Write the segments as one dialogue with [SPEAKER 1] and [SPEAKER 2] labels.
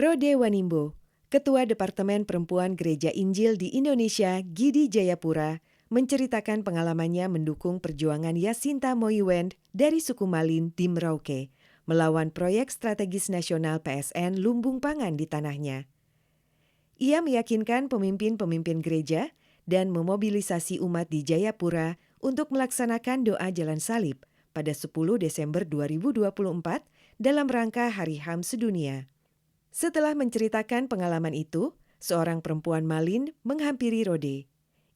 [SPEAKER 1] Rode Wanimbo, Ketua Departemen Perempuan Gereja Injil di Indonesia, Gidi Jayapura, menceritakan pengalamannya mendukung perjuangan Yasinta Moiwend dari suku Malin di Merauke, melawan proyek strategis nasional PSN Lumbung Pangan di tanahnya. Ia meyakinkan pemimpin-pemimpin gereja dan memobilisasi umat di Jayapura untuk melaksanakan doa jalan salib pada 10 Desember 2024 dalam rangka Hari HAM Sedunia. Setelah menceritakan pengalaman itu, seorang perempuan Malin menghampiri Rode.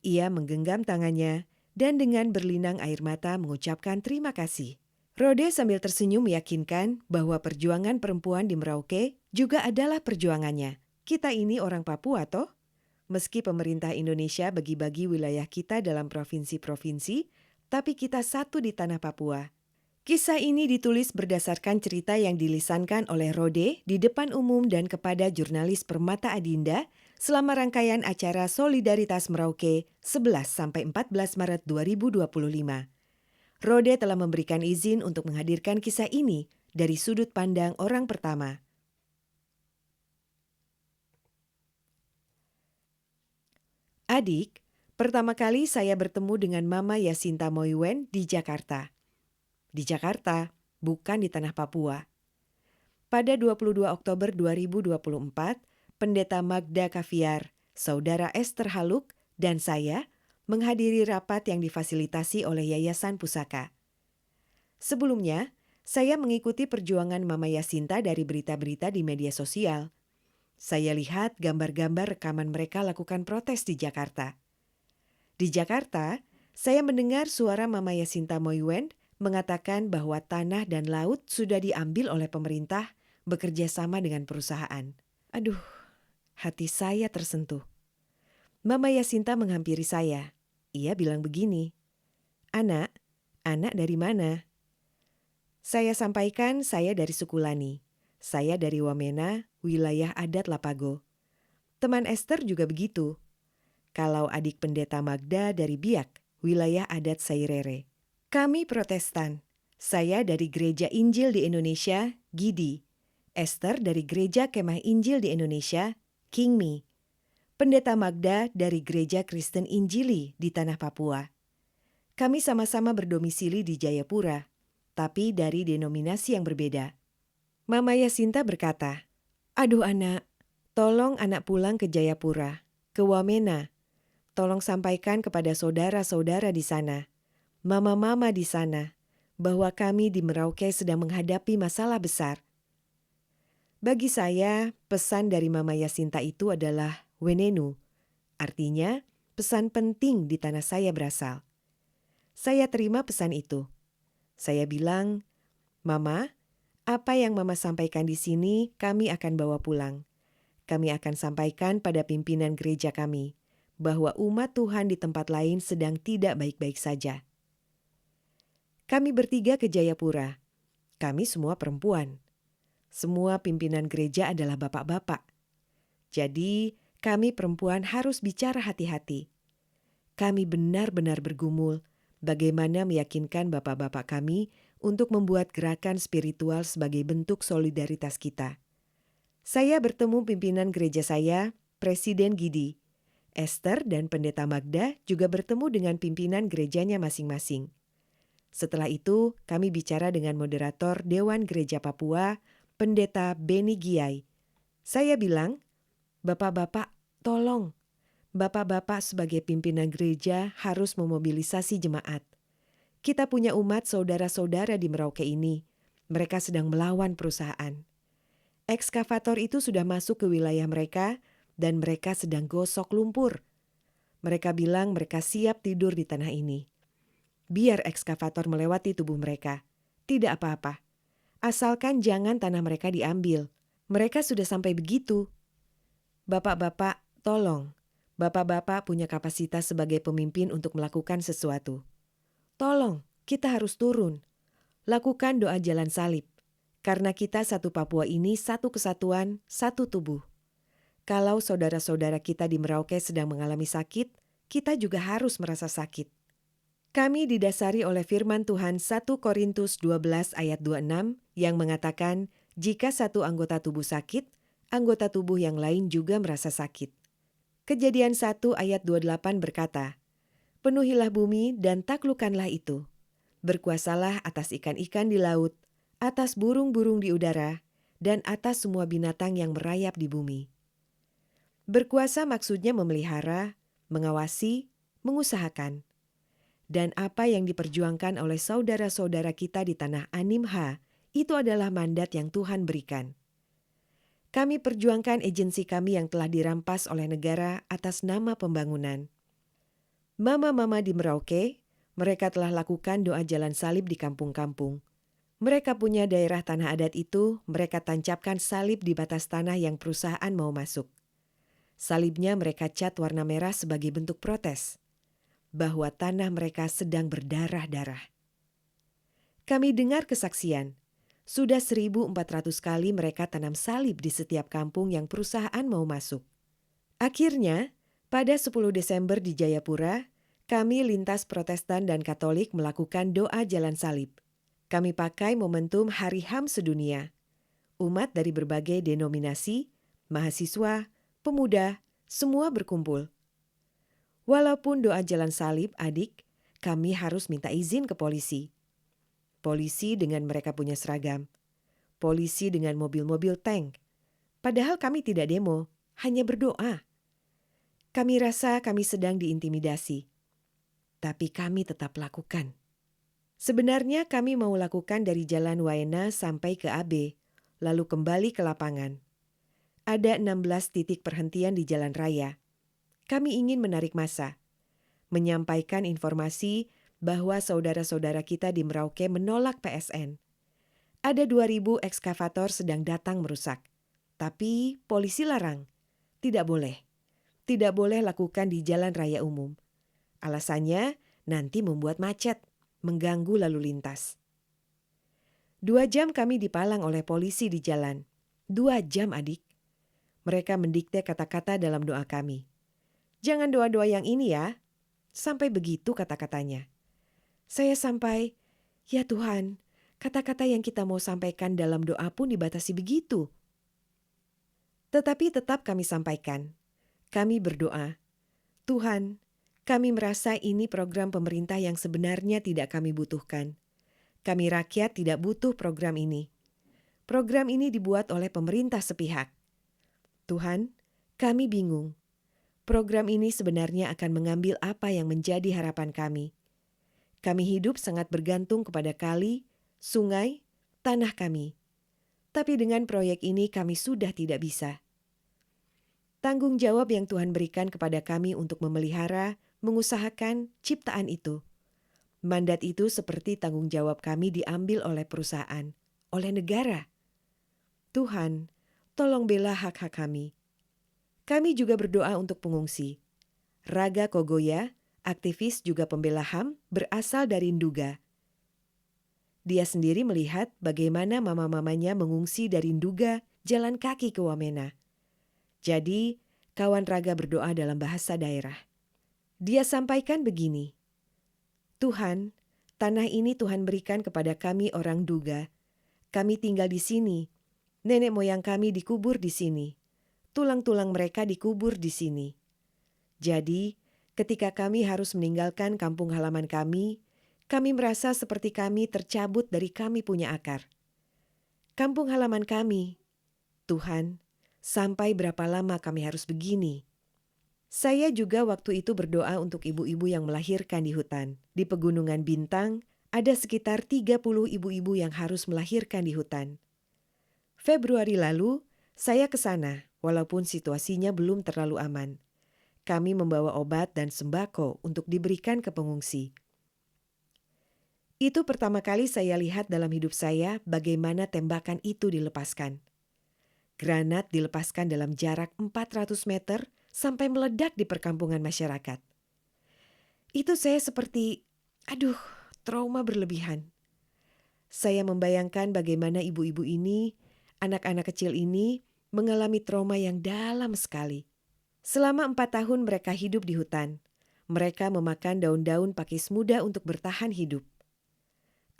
[SPEAKER 1] Ia menggenggam tangannya dan dengan berlinang air mata mengucapkan terima kasih. Rode sambil tersenyum meyakinkan bahwa perjuangan perempuan di Merauke juga adalah perjuangannya. Kita ini orang Papua toh? Meski pemerintah Indonesia bagi-bagi wilayah kita dalam provinsi-provinsi, tapi kita satu di tanah Papua. Kisah ini ditulis berdasarkan cerita yang dilisankan oleh Rode di depan umum dan kepada jurnalis Permata Adinda selama rangkaian acara Solidaritas Merauke 11-14 Maret 2025. Rode telah memberikan izin untuk menghadirkan kisah ini dari sudut pandang orang pertama. Adik, pertama kali saya bertemu dengan Mama Yasinta Moiwend di Jakarta. Di Jakarta, bukan di tanah Papua. Pada 22 Oktober 2024, Pendeta Magda Kaviar, Saudara Esther Haluk, dan saya menghadiri rapat yang difasilitasi oleh Yayasan Pusaka. Sebelumnya, saya mengikuti perjuangan Mama Yasinta dari berita-berita di media sosial. Saya lihat gambar-gambar rekaman mereka lakukan protes di Jakarta. Di Jakarta, saya mendengar suara Mama Yasinta Moiwend mengatakan bahwa tanah dan laut sudah diambil oleh pemerintah bekerja sama dengan perusahaan. Aduh, hati saya tersentuh. Mama Yasinta menghampiri saya. Ia bilang begini, anak dari mana? Saya sampaikan saya dari suku Lani. Saya dari Wamena, wilayah adat Lapago. Teman Esther juga begitu. Kalau adik pendeta Magda dari Biak, wilayah adat Sairere. Kami Protestan. Saya dari Gereja Injil di Indonesia, Gidi. Esther dari Gereja Kemah Injil di Indonesia, Kingmi. Pendeta Magda dari Gereja Kristen Injili di Tanah Papua. Kami sama-sama berdomisili di Jayapura, tapi dari denominasi yang berbeda. Mama Yasinta berkata, aduh anak, tolong anak pulang ke Jayapura, ke Wamena. Tolong sampaikan kepada saudara-saudara di sana, mama-mama di sana, bahwa kami di Merauke sedang menghadapi masalah besar. Bagi saya, pesan dari Mama Yasinta itu adalah wenenu, artinya pesan penting di tanah saya berasal. Saya terima pesan itu. Saya bilang, Mama, apa yang Mama sampaikan di sini kami akan bawa pulang. Kami akan sampaikan pada pimpinan gereja kami, bahwa umat Tuhan di tempat lain sedang tidak baik-baik saja. Kami bertiga ke Jayapura. Kami semua perempuan. Semua pimpinan gereja adalah bapak-bapak. Jadi, kami perempuan harus bicara hati-hati. Kami benar-benar bergumul bagaimana meyakinkan bapak-bapak kami untuk membuat gerakan spiritual sebagai bentuk solidaritas kita. Saya bertemu pimpinan gereja saya, Presiden Gidi. Esther dan Pendeta Magda juga bertemu dengan pimpinan gerejanya masing-masing. Setelah itu, kami bicara dengan moderator Dewan Gereja Papua, Pendeta Beni Giai. Saya bilang, Bapak-bapak, tolong. Bapak-bapak sebagai pimpinan gereja harus memobilisasi jemaat. Kita punya umat saudara-saudara di Merauke ini. Mereka sedang melawan perusahaan. Ekskavator itu sudah masuk ke wilayah mereka dan mereka sedang gosok lumpur. Mereka bilang mereka siap tidur di tanah ini. Biar ekskavator melewati tubuh mereka. Tidak apa-apa. Asalkan jangan tanah mereka diambil. Mereka sudah sampai begitu. Bapak-bapak, tolong. Bapak-bapak punya kapasitas sebagai pemimpin untuk melakukan sesuatu. Tolong, kita harus turun. Lakukan doa jalan salib. Karena kita satu Papua ini satu kesatuan, satu tubuh. Kalau saudara-saudara kita di Merauke sedang mengalami sakit, kita juga harus merasa sakit. Kami didasari oleh firman Tuhan 1 Korintus 12 ayat 26 yang mengatakan, jika satu anggota tubuh sakit, Anggota tubuh yang lain juga merasa sakit. Kejadian 1 ayat 28 berkata, "Penuhilah bumi dan taklukkanlah itu. Berkuasalah atas ikan-ikan di laut, atas burung-burung di udara, dan atas semua binatang yang merayap di bumi." Berkuasa maksudnya memelihara, mengawasi, mengusahakan. Dan apa yang diperjuangkan oleh saudara-saudara kita di tanah Animha, itu adalah mandat yang Tuhan berikan. Kami perjuangkan agensi kami yang telah dirampas oleh negara atas nama pembangunan. Mama-mama di Merauke, mereka telah lakukan doa jalan salib di kampung-kampung. Mereka punya daerah tanah adat itu, mereka tancapkan salib di batas tanah yang perusahaan mau masuk. Salibnya mereka cat warna merah sebagai bentuk protes bahwa tanah mereka sedang berdarah-darah. Kami dengar kesaksian. Sudah 1.400 kali mereka tanam salib di setiap kampung yang perusahaan mau masuk. Akhirnya, pada 10 Desember di Jayapura, kami lintas Protestan dan Katolik melakukan doa jalan salib. Kami pakai momentum Hari HAM sedunia. Umat dari berbagai denominasi, mahasiswa, pemuda, semua berkumpul. Walaupun doa jalan salib, adik, kami harus minta izin ke polisi. Polisi dengan mereka punya seragam. Polisi dengan mobil-mobil tank. Padahal kami tidak demo, hanya berdoa. Kami rasa kami sedang diintimidasi. Tapi kami tetap lakukan. Sebenarnya kami mau lakukan dari Jalan Waena sampai ke AB, lalu kembali ke lapangan. Ada 16 titik perhentian di jalan raya. Kami ingin menarik massa, menyampaikan informasi bahwa saudara-saudara kita di Merauke menolak PSN. Ada 2.000 ekskavator sedang datang merusak. Tapi polisi larang. Tidak boleh. Tidak boleh lakukan di jalan raya umum. Alasannya nanti membuat macet, mengganggu lalu lintas. 2 jam kami dipalang oleh polisi di jalan. 2 jam, adik. Mereka mendikte kata-kata dalam doa kami. "Jangan doa-doa yang ini ya." Sampai begitu kata-katanya. Saya sampai, "Ya Tuhan, kata-kata yang kita mau sampaikan dalam doa pun dibatasi begitu." Tetapi tetap kami sampaikan. Kami berdoa, "Tuhan, kami merasa ini program pemerintah yang sebenarnya tidak kami butuhkan. Kami rakyat tidak butuh program ini. Program ini dibuat oleh pemerintah sepihak. Tuhan, kami bingung. Program ini sebenarnya akan mengambil apa yang menjadi harapan kami. Kami hidup sangat bergantung kepada kali, sungai, tanah kami. Tapi dengan proyek ini kami sudah tidak bisa. Tanggung jawab yang Tuhan berikan kepada kami untuk memelihara, mengusahakan ciptaan itu. Mandat itu seperti tanggung jawab kami diambil oleh perusahaan, oleh negara. Tuhan, tolong bela hak-hak kami." Kami juga berdoa untuk pengungsi. Raga Kogoya, aktivis juga pembela HAM, berasal dari Nduga. Dia sendiri melihat bagaimana mama-mamanya mengungsi dari Nduga jalan kaki ke Wamena. Jadi, kawan Raga berdoa dalam bahasa daerah. Dia sampaikan begini, "Tuhan, tanah ini Tuhan berikan kepada kami orang Nduga. Kami tinggal di sini. Nenek moyang kami dikubur di sini. Tulang-tulang mereka dikubur di sini. Jadi, ketika kami harus meninggalkan kampung halaman kami merasa seperti kami tercabut dari kami punya akar. Kampung halaman kami, Tuhan, sampai berapa lama kami harus begini?" Saya juga waktu itu berdoa untuk ibu-ibu yang melahirkan di hutan. Di Pegunungan Bintang, ada sekitar 30 ibu-ibu yang harus melahirkan di hutan. Februari lalu, saya ke sana, walaupun situasinya belum terlalu aman. Kami membawa obat dan sembako untuk diberikan ke pengungsi. Itu pertama kali saya lihat dalam hidup saya bagaimana tembakan itu dilepaskan. Granat dilepaskan dalam jarak 400 meter sampai meledak di perkampungan masyarakat. Itu saya seperti, trauma berlebihan. Saya membayangkan bagaimana ibu-ibu ini, anak-anak kecil ini, mengalami trauma yang dalam sekali. Selama 4 tahun mereka hidup di hutan. Mereka memakan daun-daun pakis muda untuk bertahan hidup.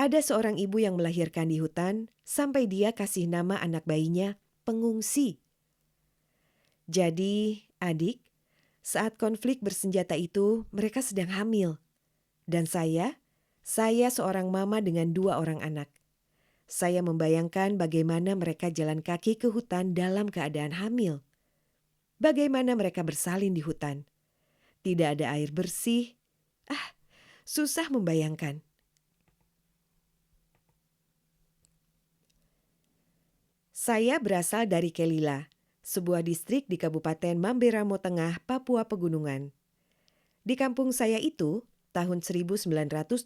[SPEAKER 1] Ada seorang ibu yang melahirkan di hutan sampai dia kasih nama anak bayinya Pengungsi. Jadi, adik, saat konflik bersenjata itu mereka sedang hamil. Dan saya seorang mama dengan 2 orang anak. Saya membayangkan bagaimana mereka jalan kaki ke hutan dalam keadaan hamil. Bagaimana mereka bersalin di hutan. Tidak ada air bersih. Susah membayangkan. Saya berasal dari Kelila, sebuah distrik di Kabupaten Mamberamo Tengah, Papua Pegunungan. Di kampung saya itu, tahun 1977,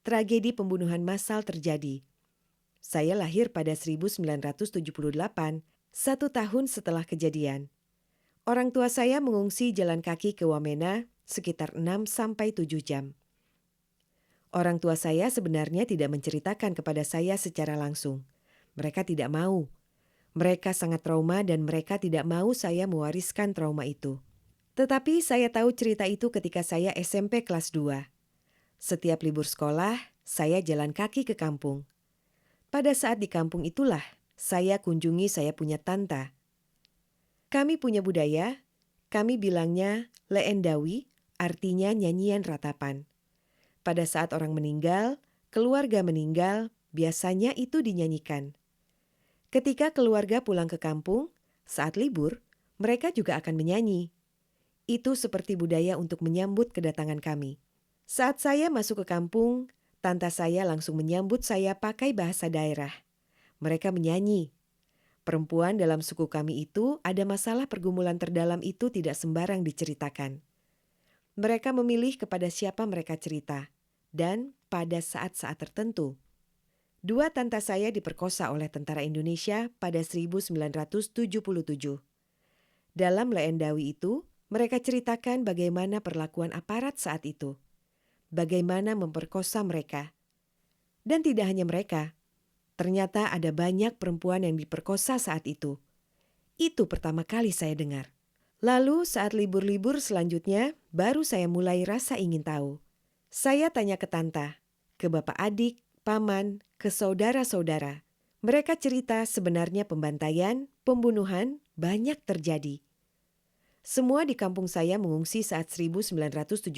[SPEAKER 1] tragedi pembunuhan massal terjadi. Saya lahir pada 1978, 1 tahun setelah kejadian. Orang tua saya mengungsi jalan kaki ke Wamena sekitar 6-7 jam. Orang tua saya sebenarnya tidak menceritakan kepada saya secara langsung. Mereka tidak mau. Mereka sangat trauma dan mereka tidak mau saya mewariskan trauma itu. Tetapi saya tahu cerita itu ketika saya SMP kelas 2. Setiap libur sekolah, saya jalan kaki ke kampung. Pada saat di kampung itulah, saya kunjungi saya punya tanta. Kami punya budaya, kami bilangnya leendawi, artinya nyanyian ratapan. Pada saat orang meninggal, keluarga meninggal, biasanya itu dinyanyikan. Ketika keluarga pulang ke kampung, saat libur, mereka juga akan menyanyi. Itu seperti budaya untuk menyambut kedatangan kami. Saat saya masuk ke kampung, tante saya langsung menyambut saya pakai bahasa daerah. Mereka menyanyi. Perempuan dalam suku kami itu ada masalah pergumulan terdalam itu tidak sembarang diceritakan. Mereka memilih kepada siapa mereka cerita, dan pada saat-saat tertentu. 2 tante saya diperkosa oleh tentara Indonesia pada 1977. Dalam leendawi itu, mereka ceritakan bagaimana perlakuan aparat saat itu. Bagaimana memperkosa mereka. Dan tidak hanya mereka, ternyata ada banyak perempuan yang diperkosa saat itu. Itu pertama kali saya dengar. Lalu saat libur-libur selanjutnya, baru saya mulai rasa ingin tahu. Saya tanya ke tanta, ke bapak adik, paman, ke saudara-saudara. Mereka cerita sebenarnya pembantaian, pembunuhan banyak terjadi. Semua di kampung saya mengungsi saat 1977.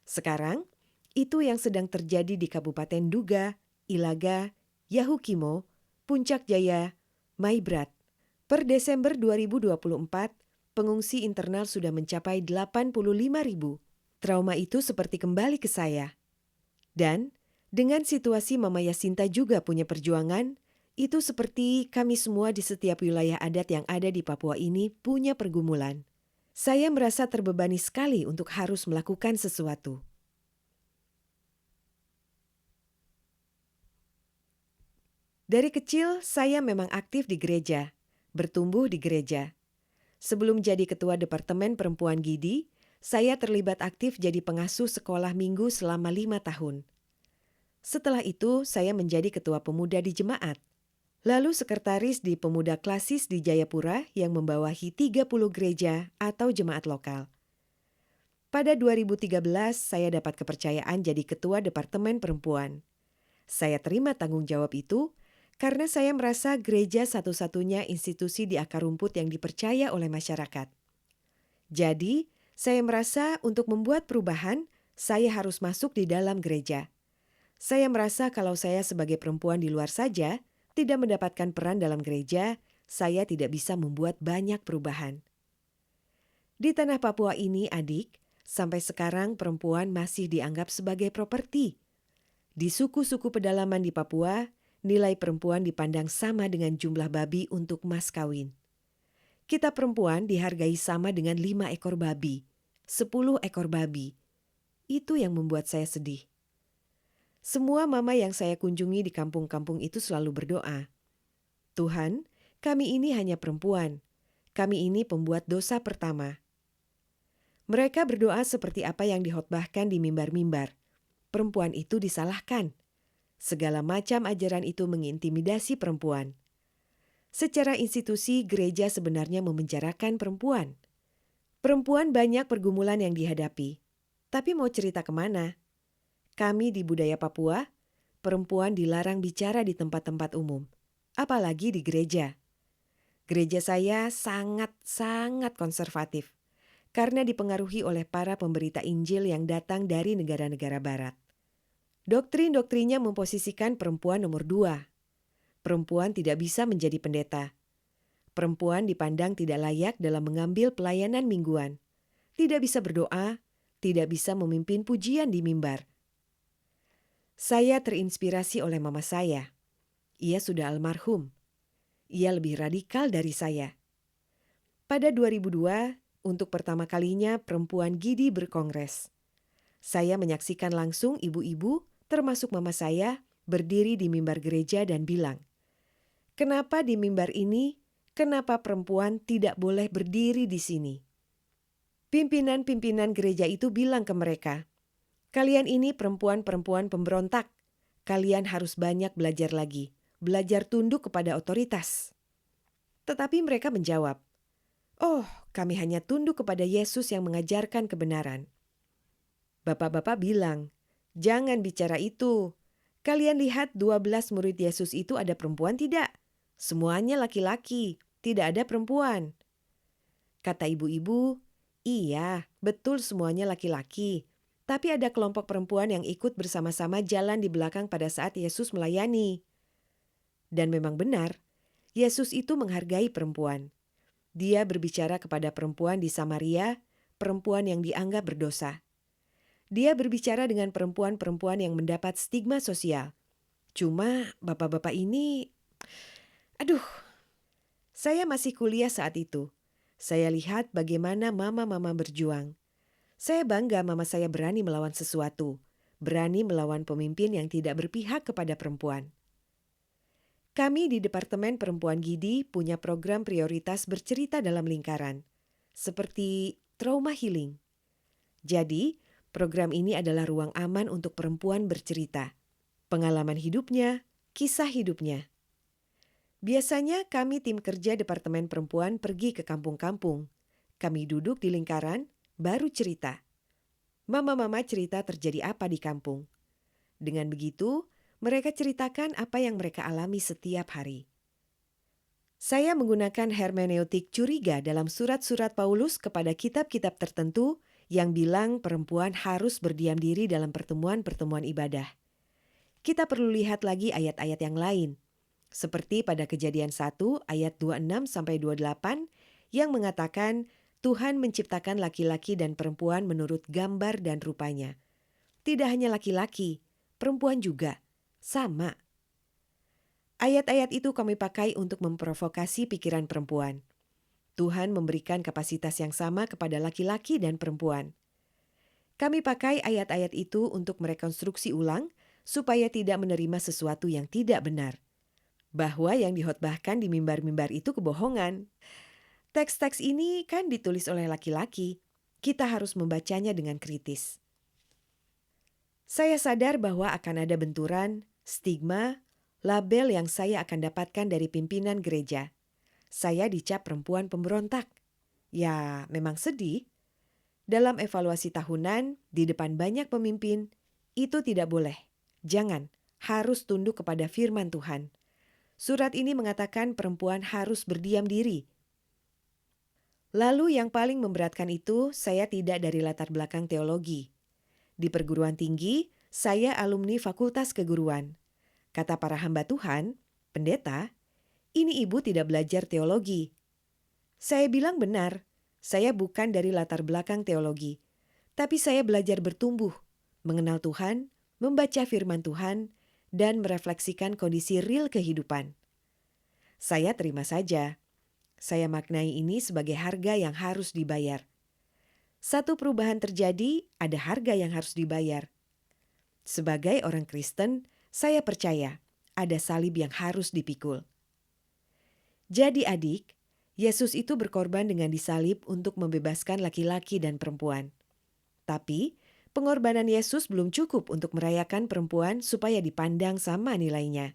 [SPEAKER 1] Sekarang, itu yang sedang terjadi di Kabupaten Duga, Ilaga, Yahukimo, Puncak Jaya, Maibrat. Per Desember 2024, pengungsi internal sudah mencapai 85.000. Trauma itu seperti kembali ke saya. Dan dengan situasi Mama Yasinta juga punya perjuangan, itu seperti kami semua di setiap wilayah adat yang ada di Papua ini punya pergumulan. Saya merasa terbebani sekali untuk harus melakukan sesuatu. Dari kecil, saya memang aktif di gereja, bertumbuh di gereja. Sebelum jadi ketua Departemen Perempuan Gidi, saya terlibat aktif jadi pengasuh sekolah minggu selama 5 tahun. Setelah itu, saya menjadi ketua pemuda di jemaat. Lalu sekretaris di Pemuda Klasis di Jayapura yang membawahi 30 gereja atau jemaat lokal. Pada 2013, saya dapat kepercayaan jadi ketua Departemen Perempuan. Saya terima tanggung jawab itu karena saya merasa gereja satu-satunya institusi di akar rumput yang dipercaya oleh masyarakat. Jadi, saya merasa untuk membuat perubahan, saya harus masuk di dalam gereja. Saya merasa kalau saya sebagai perempuan di luar saja, tidak mendapatkan peran dalam gereja, saya tidak bisa membuat banyak perubahan. Di tanah Papua ini, adik, sampai sekarang perempuan masih dianggap sebagai properti. Di suku-suku pedalaman di Papua, nilai perempuan dipandang sama dengan jumlah babi untuk mas kawin. Kita perempuan dihargai sama dengan 5 ekor babi, 10 ekor babi. Itu yang membuat saya sedih. Semua mama yang saya kunjungi di kampung-kampung itu selalu berdoa, Tuhan, kami ini hanya perempuan. Kami ini pembuat dosa pertama. Mereka berdoa seperti apa yang dihotbahkan di mimbar-mimbar. Perempuan itu disalahkan. Segala macam ajaran itu mengintimidasi perempuan. Secara institusi, gereja sebenarnya memenjarakan perempuan. Perempuan banyak pergumulan yang dihadapi. Tapi mau cerita kemana? Kami di budaya Papua, perempuan dilarang bicara di tempat-tempat umum. Apalagi di gereja. Gereja saya sangat-sangat konservatif karena dipengaruhi oleh para pemberita Injil yang datang dari negara-negara barat. Doktrin-doktrinnya memposisikan perempuan nomor 2. Perempuan tidak bisa menjadi pendeta. Perempuan dipandang tidak layak dalam mengambil pelayanan mingguan. Tidak bisa berdoa, tidak bisa memimpin pujian di mimbar. Saya terinspirasi oleh mama saya. Ia sudah almarhum. Ia lebih radikal dari saya. Pada 2002, untuk pertama kalinya perempuan Gidi berkongres. Saya menyaksikan langsung ibu-ibu, termasuk mama saya, berdiri di mimbar gereja dan bilang, "Kenapa di mimbar ini, kenapa perempuan tidak boleh berdiri di sini?" Pimpinan-pimpinan gereja itu bilang ke mereka, "Kalian ini perempuan-perempuan pemberontak. Kalian harus banyak belajar lagi, belajar tunduk kepada otoritas." Tetapi mereka menjawab, "Oh, kami hanya tunduk kepada Yesus yang mengajarkan kebenaran." Bapak-bapak bilang, "Jangan bicara itu. Kalian lihat 12 murid Yesus itu ada perempuan tidak? Semuanya laki-laki, tidak ada perempuan." Kata ibu-ibu, "Iya, betul semuanya laki-laki. Tapi ada kelompok perempuan yang ikut bersama-sama jalan di belakang pada saat Yesus melayani." Dan memang benar, Yesus itu menghargai perempuan. Dia berbicara kepada perempuan di Samaria, perempuan yang dianggap berdosa. Dia berbicara dengan perempuan-perempuan yang mendapat stigma sosial. Cuma bapak-bapak ini, aduh, saya masih kuliah saat itu. Saya lihat bagaimana mama-mama berjuang. Saya bangga mama saya berani melawan sesuatu, berani melawan pemimpin yang tidak berpihak kepada perempuan. Kami di Departemen Perempuan Gidi punya program prioritas bercerita dalam lingkaran, seperti trauma healing. Jadi, program ini adalah ruang aman untuk perempuan bercerita, pengalaman hidupnya, kisah hidupnya. Biasanya kami tim kerja Departemen Perempuan pergi ke kampung-kampung. Kami duduk di lingkaran, baru cerita. Mama-mama cerita terjadi apa di kampung. Dengan begitu, mereka ceritakan apa yang mereka alami setiap hari. Saya menggunakan hermeneutik curiga dalam surat-surat Paulus kepada kitab-kitab tertentu yang bilang perempuan harus berdiam diri dalam pertemuan-pertemuan ibadah. Kita perlu lihat lagi ayat-ayat yang lain, seperti pada Kejadian 1 ayat 26-28 yang mengatakan Tuhan menciptakan laki-laki dan perempuan menurut gambar dan rupanya. Tidak hanya laki-laki, perempuan juga, sama. Ayat-ayat itu kami pakai untuk memprovokasi pikiran perempuan. Tuhan memberikan kapasitas yang sama kepada laki-laki dan perempuan. Kami pakai ayat-ayat itu untuk merekonstruksi ulang supaya tidak menerima sesuatu yang tidak benar. Bahwa yang dihotbahkan di mimbar-mimbar itu kebohongan. Teks-teks ini kan ditulis oleh laki-laki. Kita harus membacanya dengan kritis. Saya sadar bahwa akan ada benturan, stigma, label yang saya akan dapatkan dari pimpinan gereja. Saya dicap perempuan pemberontak. Ya, memang sedih. Dalam evaluasi tahunan, di depan banyak pemimpin, itu tidak boleh. Jangan, harus tunduk kepada firman Tuhan. Surat ini mengatakan perempuan harus berdiam diri. Lalu yang paling memberatkan itu, saya tidak dari latar belakang teologi. Di perguruan tinggi, saya alumni Fakultas Keguruan. Kata para hamba Tuhan, pendeta, ini ibu tidak belajar teologi. Saya bilang benar, saya bukan dari latar belakang teologi. Tapi saya belajar bertumbuh, mengenal Tuhan, membaca firman Tuhan, dan merefleksikan kondisi real kehidupan. Saya terima saja. Saya maknai ini sebagai harga yang harus dibayar. Satu perubahan terjadi, ada harga yang harus dibayar. Sebagai orang Kristen, saya percaya ada salib yang harus dipikul. Jadi adik, Yesus itu berkorban dengan disalib untuk membebaskan laki-laki dan perempuan. Tapi, pengorbanan Yesus belum cukup untuk merayakan perempuan supaya dipandang sama nilainya.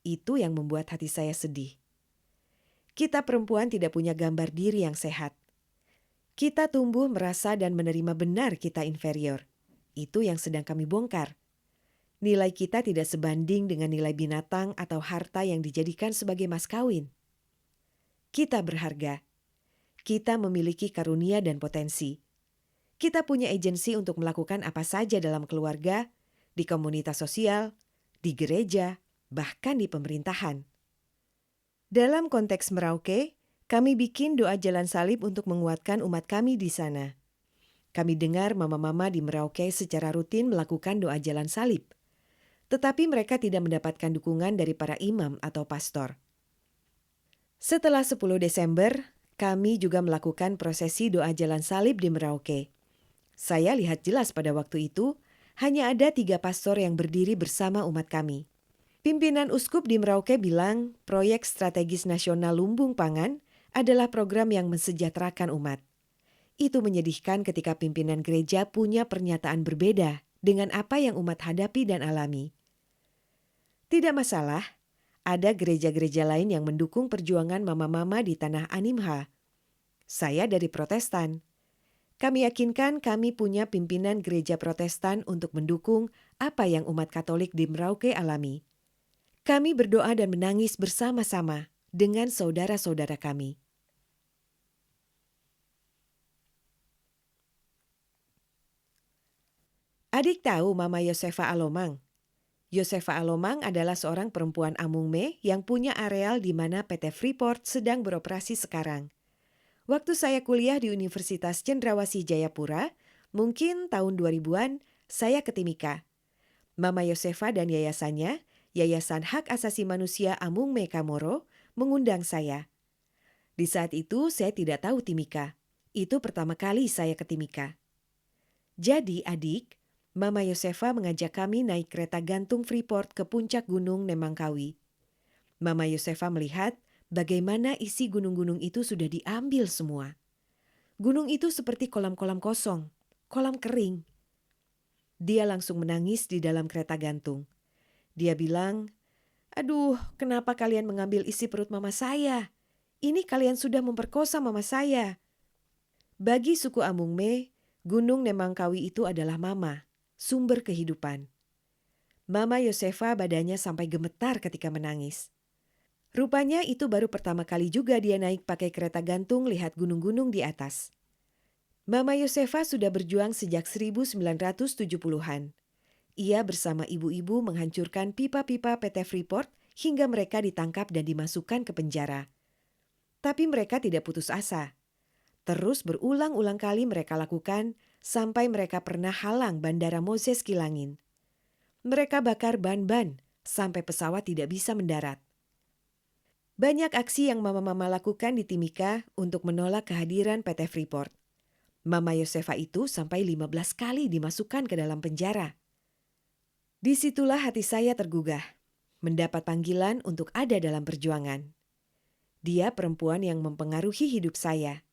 [SPEAKER 1] Itu yang membuat hati saya sedih. Kita perempuan tidak punya gambar diri yang sehat. Kita tumbuh merasa dan menerima benar kita inferior. Itu yang sedang kami bongkar. Nilai kita tidak sebanding dengan nilai binatang atau harta yang dijadikan sebagai mas kawin. Kita berharga. Kita memiliki karunia dan potensi. Kita punya agensi untuk melakukan apa saja dalam keluarga, di komunitas sosial, di gereja, bahkan di pemerintahan. Dalam konteks Merauke, kami bikin doa jalan salib untuk menguatkan umat kami di sana. Kami dengar mama-mama di Merauke secara rutin melakukan doa jalan salib. Tetapi mereka tidak mendapatkan dukungan dari para imam atau pastor. Setelah 10 Desember, kami juga melakukan prosesi doa jalan salib di Merauke. Saya lihat jelas pada waktu itu, hanya ada 3 pastor yang berdiri bersama umat kami. Pimpinan uskup di Merauke bilang proyek strategis nasional lumbung pangan adalah program yang mensejahterakan umat. Itu menyedihkan ketika pimpinan gereja punya pernyataan berbeda dengan apa yang umat hadapi dan alami. Tidak masalah, ada gereja-gereja lain yang mendukung perjuangan mama-mama di tanah Animha. Saya dari Protestan. Kami yakinkan kami punya pimpinan gereja Protestan untuk mendukung apa yang umat Katolik di Merauke alami. Kami berdoa dan menangis bersama-sama dengan saudara-saudara kami. Adik tahu Mama Yosefa Alomang? Yosefa Alomang adalah seorang perempuan Amungme yang punya areal di mana PT Freeport sedang beroperasi sekarang. Waktu saya kuliah di Universitas Cendrawasih Jayapura, mungkin tahun 2000-an, saya ke Timika. Mama Yosefa dan yayasannya, Yayasan Hak Asasi Manusia Amungme Kamoro, mengundang saya. Di saat itu saya tidak tahu Timika. Itu pertama kali saya ke Timika. Jadi adik, Mama Yosefa mengajak kami naik kereta gantung Freeport ke puncak gunung Nemangkawi. Mama Yosefa melihat bagaimana isi gunung-gunung itu sudah diambil semua. Gunung itu seperti kolam-kolam kosong, kolam kering. Dia langsung menangis di dalam kereta gantung. Dia bilang, "Aduh, kenapa kalian mengambil isi perut mama saya? Ini kalian sudah memperkosa mama saya." Bagi suku Amungme, Gunung Nemangkawi itu adalah mama, sumber kehidupan. Mama Yosefa badannya sampai gemetar ketika menangis. Rupanya itu baru pertama kali juga dia naik pakai kereta gantung lihat gunung-gunung di atas. Mama Yosefa sudah berjuang sejak 1970-an. Ia bersama ibu-ibu menghancurkan pipa-pipa PT Freeport hingga mereka ditangkap dan dimasukkan ke penjara. Tapi mereka tidak putus asa. Terus berulang-ulang kali mereka lakukan sampai mereka pernah halang Bandara Moses Kilangin. Mereka bakar ban-ban sampai pesawat tidak bisa mendarat. Banyak aksi yang mama-mama lakukan di Timika untuk menolak kehadiran PT Freeport. Mama Yosefa itu sampai 15 kali dimasukkan ke dalam penjara. Disitulah hati saya tergugah, mendapat panggilan untuk ada dalam perjuangan. Dia perempuan yang mempengaruhi hidup saya.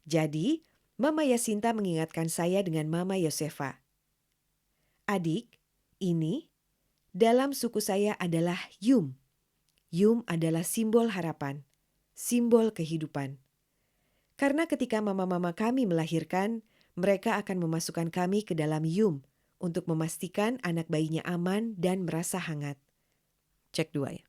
[SPEAKER 1] Jadi, Mama Yasinta mengingatkan saya dengan Mama Yosefa. Adik, ini dalam suku saya adalah Yum. Yum adalah simbol harapan, simbol kehidupan. Karena ketika mama-mama kami melahirkan, mereka akan memasukkan kami ke dalam Yum untuk memastikan anak bayinya aman dan merasa hangat. Cek 2 ya.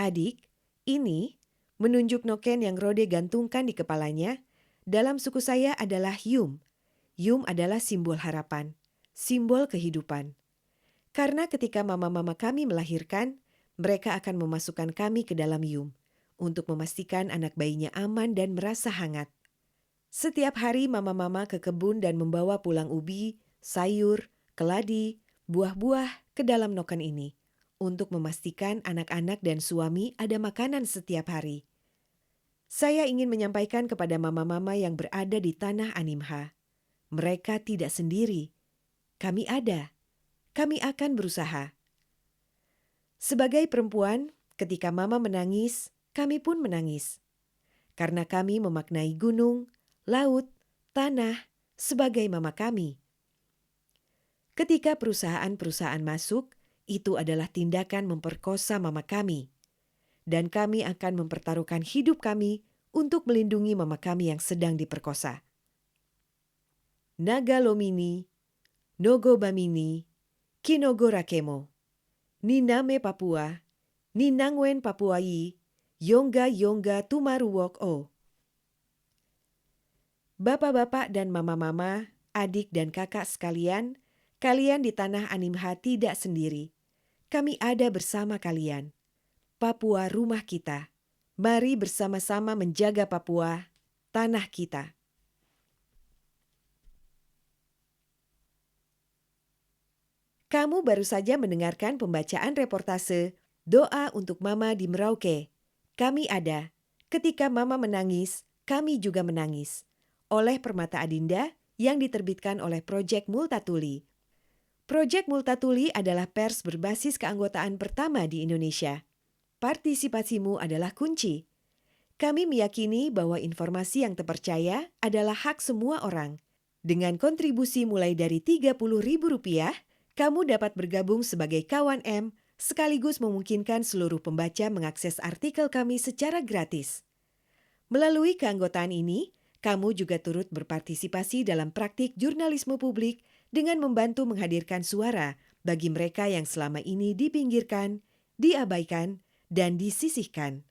[SPEAKER 1] Adik, ini menunjuk noken yang Rode gantungkan di kepalanya, dalam suku saya adalah Yum. Yum adalah simbol harapan, simbol kehidupan. Karena ketika mama-mama kami melahirkan, mereka akan memasukkan kami ke dalam Yum untuk memastikan anak bayinya aman dan merasa hangat. Setiap hari mama-mama ke kebun dan membawa pulang ubi, sayur, keladi, buah-buah ke dalam noken ini untuk memastikan anak-anak dan suami ada makanan setiap hari. Saya ingin menyampaikan kepada mama-mama yang berada di tanah Animha. Mereka tidak sendiri. Kami ada. Kami akan berusaha. Sebagai perempuan, ketika mama menangis, kami pun menangis. Karena kami memaknai gunung, laut, tanah sebagai mama kami. Ketika perusahaan-perusahaan masuk, itu adalah tindakan memperkosa mama kami. Dan kami akan mempertaruhkan hidup kami untuk melindungi mama kami yang sedang diperkosa. Nagalomini, Nogobamini, Kinogorakemo, Niname Papua, Ninangwen Papuai, Yongga Yongga Tumaruwok O. Bapak-bapak dan mama-mama, adik dan kakak sekalian, kalian di tanah Animha tidak sendiri. Kami ada bersama kalian. Papua rumah kita. Mari bersama-sama menjaga Papua, tanah kita. Kamu baru saja mendengarkan pembacaan reportase Doa untuk Mama di Merauke. Kami ada. Ketika Mama menangis, kami juga menangis. Oleh Permata Adinda yang diterbitkan oleh Project Multatuli. Project Multatuli adalah pers berbasis keanggotaan pertama di Indonesia. Partisipasimu adalah kunci. Kami meyakini bahwa informasi yang terpercaya adalah hak semua orang. Dengan kontribusi mulai dari Rp30.000, kamu dapat bergabung sebagai kawan M, sekaligus memungkinkan seluruh pembaca mengakses artikel kami secara gratis. Melalui keanggotaan ini, kamu juga turut berpartisipasi dalam praktik jurnalisme publik dengan membantu menghadirkan suara bagi mereka yang selama ini dipinggirkan, diabaikan, dan disisihkan.